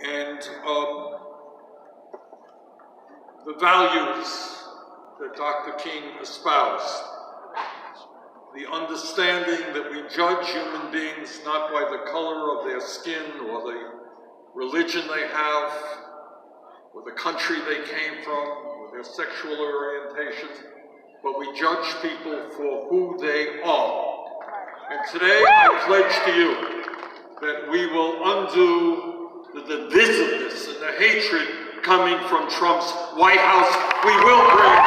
and the values that Dr. King espoused. The understanding that we judge human beings not by the color of their skin or the religion they have, or the country they came from, or their sexual orientation, but we judge people for who they are. And today I pledge to you that we will undo the divisiveness and the hatred coming from Trump's White House. We will bring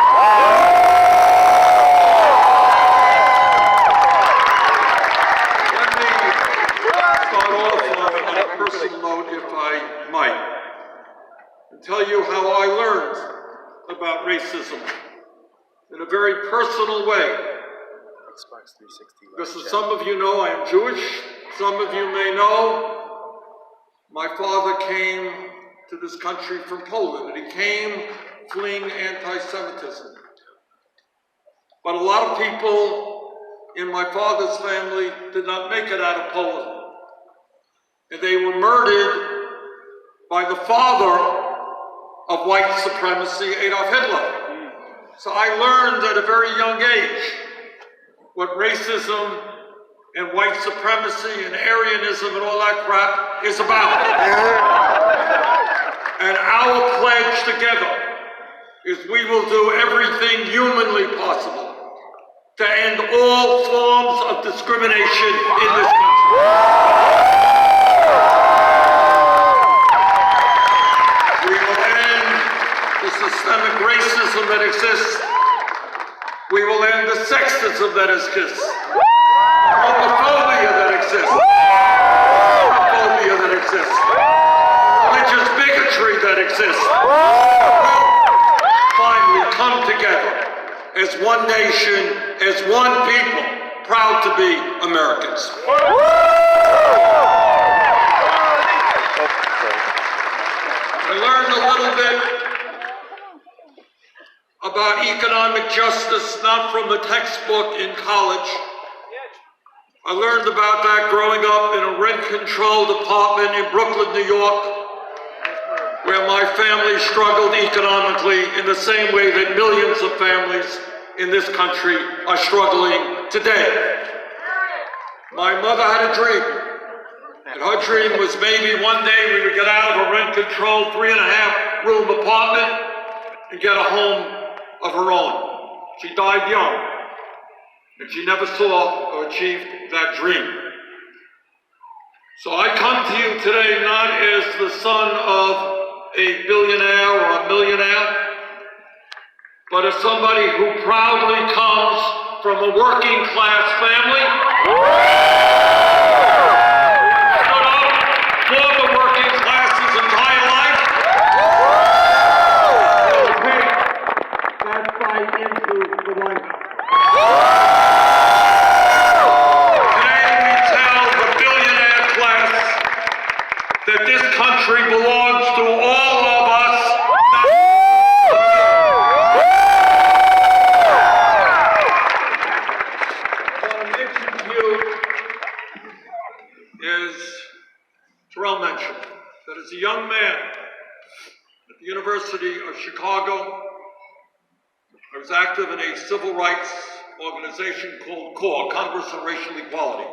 tell you how I learned about racism in a very personal way. Xbox 360. Because as some of you know, I am Jewish. Some of you may know my father came to this country from Poland, and he came fleeing anti-Semitism. But a lot of people in my father's family did not make it out of Poland. And they were murdered by the father of white supremacy, Adolf Hitler. So I learned at a very young age what racism and white supremacy and Aryanism and all that crap is about. And our pledge together is we will do everything humanly possible to end all forms of discrimination in this country. Systemic racism that exists. We will end the sexism that exists. Homophobia that exists. Homophobia that exists. Religious bigotry that exists. We'll finally come together as one nation, as one people, proud to be Americans. I learned a little bit about economic justice, not from the textbook in college. I learned about that growing up in a rent-controlled apartment in Brooklyn, New York, where my family struggled economically in the same way that millions of families in this country are struggling today. My mother had a dream, and her dream was maybe one day we would get out of a rent-controlled 3.5-room apartment and get a home of her own. She died young, and she never saw or achieved that dream. So I come to you today not as the son of a billionaire or a millionaire, but as somebody who proudly comes from a working class family. Stood up for the working class his entire life. Into the White House. Today we tell the billionaire class that this country belongs to all of us. What I mentioned to you is, Terrell mentioned, that as a young man at the University of Chicago, I was active in a civil rights organization called CORE, Congress on Racial Equality,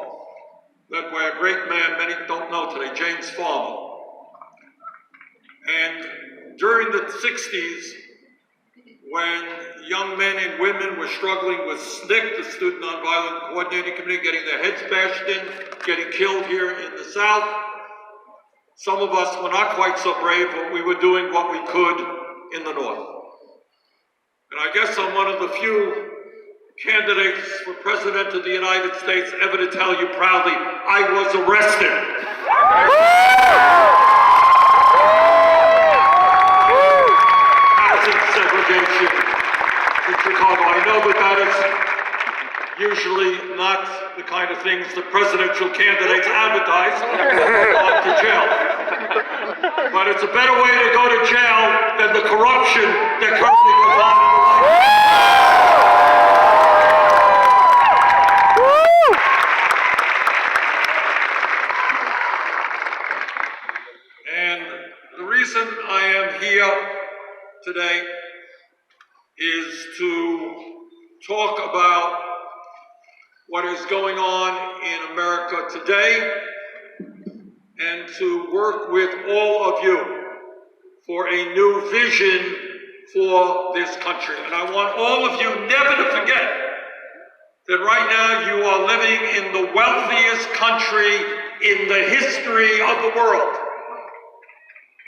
led by a great man many don't know today, James Farmer. And during the 60s, when young men and women were struggling with SNCC, the Student Nonviolent Coordinating Committee, getting their heads bashed in, getting killed here in the South, some of us were not quite so brave, but we were doing what we could in the North. And I guess I'm one of the few candidates for President of the United States ever to tell you proudly, I was arrested. Housing segregation in Chicago. I know that is usually not the kind of things that presidential candidates advertise to jail. But it's a better way to go to jail than the corruption that currently goes on in the White House. And reason I am here today is to talk about what is going on in America today and to work with all of you for a new vision for this country. And I want all of you never to forget that right now you are living in the wealthiest country in the history of the world.